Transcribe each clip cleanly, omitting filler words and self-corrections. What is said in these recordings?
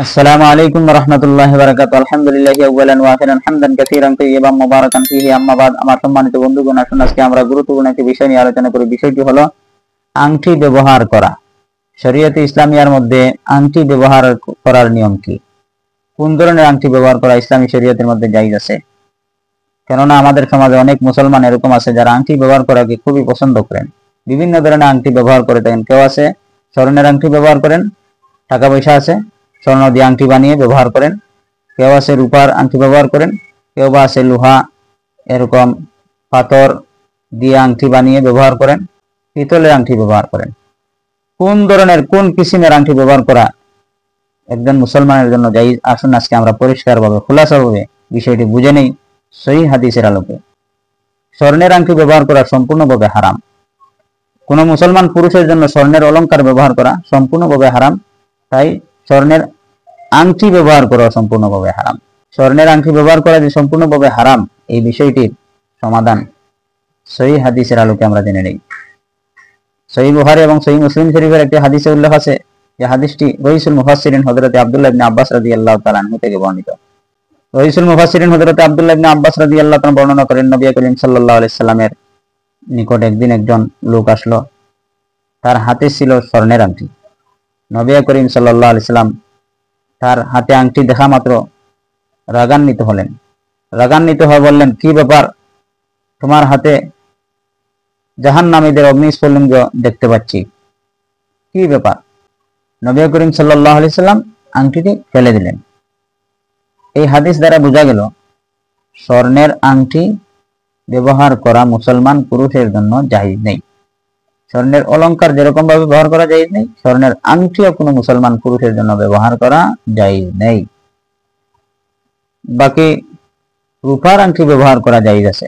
আসসালামু আলাইকুম ওয়া রাহমাতুল্লাহি ওয়া বারাকাতুহু। আলহামদুলিল্লাহি আউওয়ালান ওয়া আখিরান হামদান কাসীরান তাইয়্যিবান মুবারাকান ফীহি, আম্মা বাদ। আমার সম্মানিত বন্ধুগণ, আসুন আজকে আমরা গুরুত্বপূর্ণ একটি বিষয় নিয়ে আলোচনা করি। বিষয়টি হলো আংটি ব্যবহার করা। শরীয়তে ইসলামিয়ার মধ্যে আংটি ব্যবহার করার নিয়ম কি? কোন ধরনের আংটি ব্যবহার করা ইসলামী শরীয়তের মধ্যে জায়েজ আছে? কেননা আমাদের সমাজে অনেক মুসলমান এরকম আছে যারা আংটি ব্যবহার করাকে খুবই পছন্দ করেন। বিভিন্ন ধরনের আংটি ব্যবহার করে থাকেন। কেউ আছে স্বর্ণের আংটি ব্যবহার করেন, টাকা পয়সা আছে স্বর্ণ দিয়ে আংটি বানিয়ে ব্যবহার করেন। কেউ আছে রূপার আংটি ব্যবহার করেন, কেউ বা আছে লোহা, এরকম পাথর দিয়ে আংটি বানিয়ে ব্যবহার করেন, পিতলের আংটি ব্যবহার করেন। কোন ধরনের কোন কিসিমের আংটি ব্যবহার করা একজন মুসলমানের জন্য জায়েজ? আসুন আজকে আমরা পরিষ্কারভাবে খোলাসাভাবে বিষয়টি বুঝে নেই সহিহ হাদিসের আলোকে। স্বর্ণের আংটি ব্যবহার করা সম্পূর্ণভাবে হারাম। কোন মুসলমান পুরুষের জন্য স্বর্ণের অলংকার ব্যবহার করা সম্পূর্ণভাবে হারাম। তাই স্বর্ণের আংটি ব্যবহার করা সম্পূর্ণভাবে হারাম। স্বর্ণের আংটি ব্যবহার করা যে সম্পূর্ণভাবে হারাম, এই বিষয়টির সমাধান সহিহ হাদিসের আলোকে আমরা জেনে নেই। সহিহ বুখারী এবং সহিহ মুসলিম শরীফের একটি হাদিসে উল্লেখ আছে, যে হাদিসটি রাইসুল মুফাসসিরিন হযরত আব্দুল্লাহ ইবনে আব্বাস রাদিয়াল্লাহু তাআলা আনহু থেকে বর্ণিত। রাইসুল মুফাসসিরিন হযরত আব্দুল্লাহ ইবনে আব্বাস রাদিয়াল্লাহু তাআলা বর্ণনা করেন, নবী করিম সাল্লাল্লাহু আলাইহি সাল্লামের নিকট একদিন একজন লোক আসলো, তার হাতে ছিল স্বর্ণের আংটি। নবী করিম সাল্লাল্লাহু আলাইহি সাল্লাম তার হাতে আংটি দেখা মাত্র রাগান্বিত হলেন। রাগান্বিত হয়ে বললেন, কি ব্যাপার, তোমার হাতে জাহান্নামীদের অগ্নিস্ফুলিঙ্গ দেখতে পাচ্ছি, কি ব্যাপার? নবী করিম সাল্লাল্লাহু আলাইহি সাল্লাম আংটিটি ফেলে দিলেন। এই হাদিস দ্বারা বোঝা গেল স্বর্ণের আংটি ব্যবহার করা মুসলমান পুরুষের জন্য জায়েজ নেই। স্বর্ণের অলংকার যেরকম ভাবে ব্যবহার করা জায়েজ নেই, স্বর্ণের আংটিও কোনো মুসলমান পুরুষের জন্য ব্যবহার করা জায়েজ নেই। বাকি রূপার আংটি ব্যবহার করা জায়েজ আছে।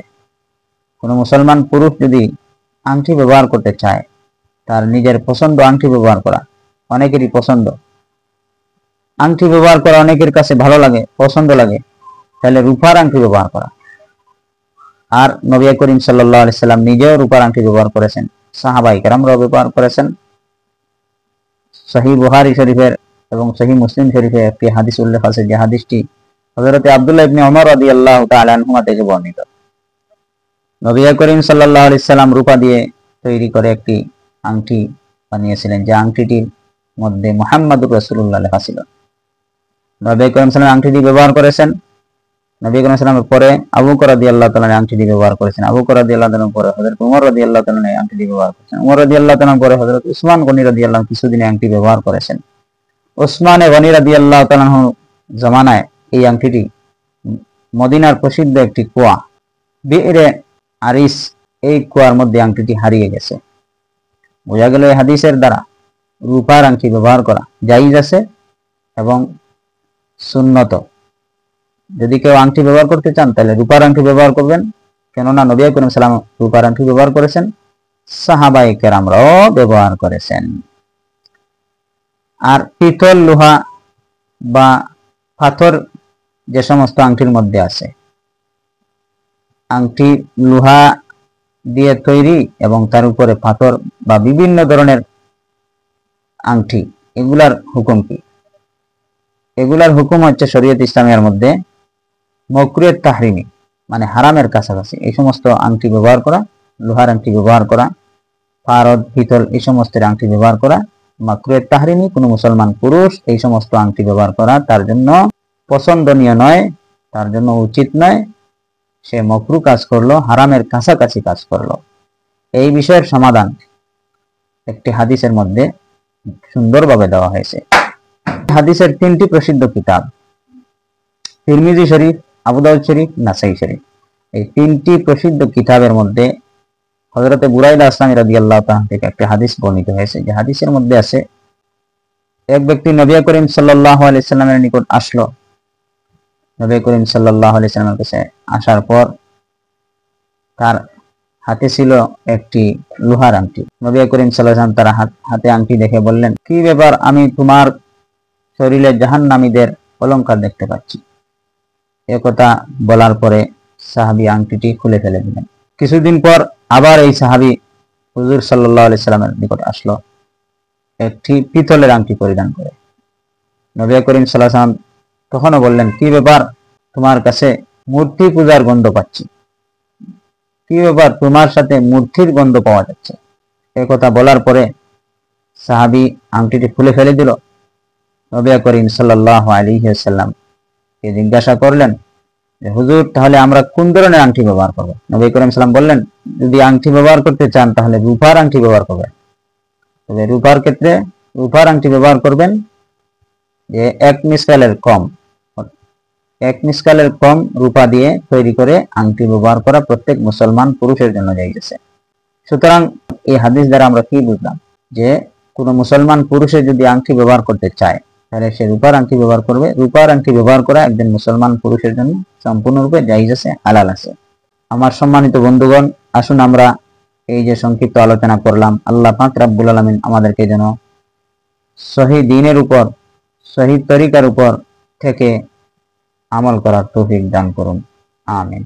কোন মুসলমান পুরুষ যদি আংটি ব্যবহার করতে চায়, তার নিজের পছন্দ আংটি ব্যবহার করা, অনেকেরই পছন্দ আংটি ব্যবহার করা, অনেকের কাছে ভালো লাগে, পছন্দ লাগে, তাহলে রূপার আংটি ব্যবহার করা। আর নবী করিম সাল্লাল্লাহু আলাইহি সাল্লাম নিজেও রূপার আংটি ব্যবহার করেছেন, সাহাবায়ে কেরামরাও ব্যবহার করেছেন। সহিহ বুখারী শরীফের এবং সহিহ মুসলিম শরীফে একটি হাদিস উল্লেখ আছে, যে হাদিসটি হযরত আব্দুল্লাহ ইবনে ওমর রাদিয়াল্লাহু তাআলা আনহুমা থেকে বর্ণিত। নবী করিম সাল্লাল্লাহু আলাইহি সাল্লাম রূপা দিয়ে তৈরি করে একটি আংটি বানিয়েছিলেন, যে আংটিটির মধ্যে মুহাম্মাদুর রাসূলুল্লাহ লেখা ছিল। নবী করিম সাল্লাল্লাহু আংটিটি ব্যবহার করেছেন। নবী করিম সাল্লাল্লাহু পরে আবু বকর রাদিয়াল্লাহু তাআলা আংটিটি ব্যবহার করেছেন। আবু বকর রাদিয়াল্লাহু তাআলা পরে হযরত ওমর রাদিয়াল্লাহু তাআলা আংটিটি ব্যবহার করেছেন। ওমর রাদিয়াল্লাহু তাআলা পরে হযরত উসমান গনি রাদিয়াল্লাহু কিছুদিন আংটি ব্যবহার করেছেন। উসমান গনি রাদিয়াল্লাহু তাআলা জামানায় এই আংটিটি মদিনার প্রসিদ্ধ একটি কুয়া বিরে আরিস, এই কুয়ার মধ্যে আংটিটি হারিয়ে গেছে। বোঝা গেল এই হাদিসের দ্বারা রূপার আংটি ব্যবহার করা জায়েজ আছে এবং সুন্নত। যদি কেউ আংটি ব্যবহার করতে চান তাহলে রূপার আংটি ব্যবহার করবেন, কেননা নবী করিম সাল্লাল্লাহু আলাইহি ওয়াসাল্লাম রূপার আংটি ব্যবহার করেছেন, সাহাবায়ে কেরামরাও ব্যবহার করেছেন। আর পিতল, লোহা বা পাথর যে সমস্ত আংটির মধ্যে আছে, আংটি লোহা দিয়ে তৈরি এবং তার উপরে পাথর বা বিভিন্ন ধরনের আংটি, এগুলার হুকুম কি? এগুলার হুকুম হচ্ছে শরীয়ত ইসলামের মধ্যে মাকরুহ তাহরিমি, মানে হারামের কাছাকাছি এই সমস্ত আংটি ব্যবহার করা, লোহার আংটি ব্যবহার করা, পারদ, পিতল এই সমস্ত আংটি ব্যবহার করা মাকরুহ তাহরিমি। কোনো মুসলমান পুরুষ এই সমস্ত আংটি ব্যবহার করা তার জন্য পছন্দনীয় নয়, তার জন্য উচিত নয়। সে মাকরুহ কাজ করলো, হারামের কাছাকাছি কাজ করলো। এই বিষয়ের সমাধান একটি হাদিসের মধ্যে সুন্দরভাবে দেওয়া হয়েছে। হাদিসের তিনটি প্রসিদ্ধ কিতাব, তিরমিজি শরীফ, আবু দাউদ শরীফ, নাসাই শরীফ, এই তিনটি প্রসিদ্ধ কিতাবের মধ্যে হযরত বুরাইদা আসলামী রাদিয়াল্লাহু তাআলা থেকে একটি হাদিস বর্ণিত হয়েছে, যে হাদিসের মধ্যে আছে, এক ব্যক্তি নবী করিম সাল্লাল্লাহু আলাইহি সাল্লামের নিকট আসলো। নবী করিম সাল্লাল্লাহু আলাইহি সাল্লামের কাছে আসার পর তার হাতে ছিল একটি লোহার আংটি। নবী করিম সাল্লাল্লাহু আলাইহি সাল্লাম তার হাতে আংটি দেখে বললেন, কি ব্যাপার, আমি তোমার শরীরে জাহান্নামীদের অলংকার দেখতে পাচ্ছি। একথা বলার পরে সাহাবী আংটিটি খুলে ফেলে দিলেন। কিছুদিন পর আবার এই সাহাবী হুজুর সাল্লাল্লাহু আলাইহি সাল্লামের নিকট আসলো, একটি পিতলের আংটি পরিধান করে। নবী করিম সাল্লাল্লাহু আলাইহি ওয়াসাল্লাম তখনও বললেন, কি ব্যাপার, তোমার কাছে মূর্তি পূজার গন্ধ পাচ্ছি, কি ব্যাপার, তোমার সাথে মূর্তির গন্ধ পাওয়া যাচ্ছে। এই কথা বলার পরে সাহাবী আংটিটি খুলে ফেলে দিল। নবী করিম সাল্লাল্লাহু আলাইহি ওয়াসাল্লাম কে জিজ্ঞাসা করলেন যে, হুজুর, তাহলে আমরা কোন ধরনের আংটি ব্যবহার করব? নবী করিম সাল্লাম বললেন, যদি আংটি ব্যবহার করতে চান তাহলে রূপার আংটি ব্যবহার করবেন। তবে রূপার ক্ষেত্রে রূপার আংটি ব্যবহার করবেন যে 1 মিসকালের কম রূপা দিয়ে তৈরি করে আংটি ব্যবহার করা প্রত্যেক মুসলমান পুরুষের জন্য জায়েজ। সুতরাং এই হাদিস দ্বারা আমরা কি বুঝলাম, যে কোনো মুসলমান পুরুষে যদি আংটি ব্যবহার করতে চায় তাহলে সে রূপার আংটি ব্যবহার করবে। রূপার আংটি ব্যবহার করা একজন মুসলমান পুরুষের জন্য সম্পূর্ণরূপে জায়েজ আছে, হালাল আছে। আমার সম্মানিত বন্ধুগণ, আসুন আমরা এই যে সংক্ষিপ্ত আলোচনা করলাম, আল্লাহ পাক রব্বুল আলামিন আমাদেরকে যেন সহি দ্বীনের উপর, সহি তরিকার উপর থেকে আমল করার তৌফিক দান করুন। আমিন।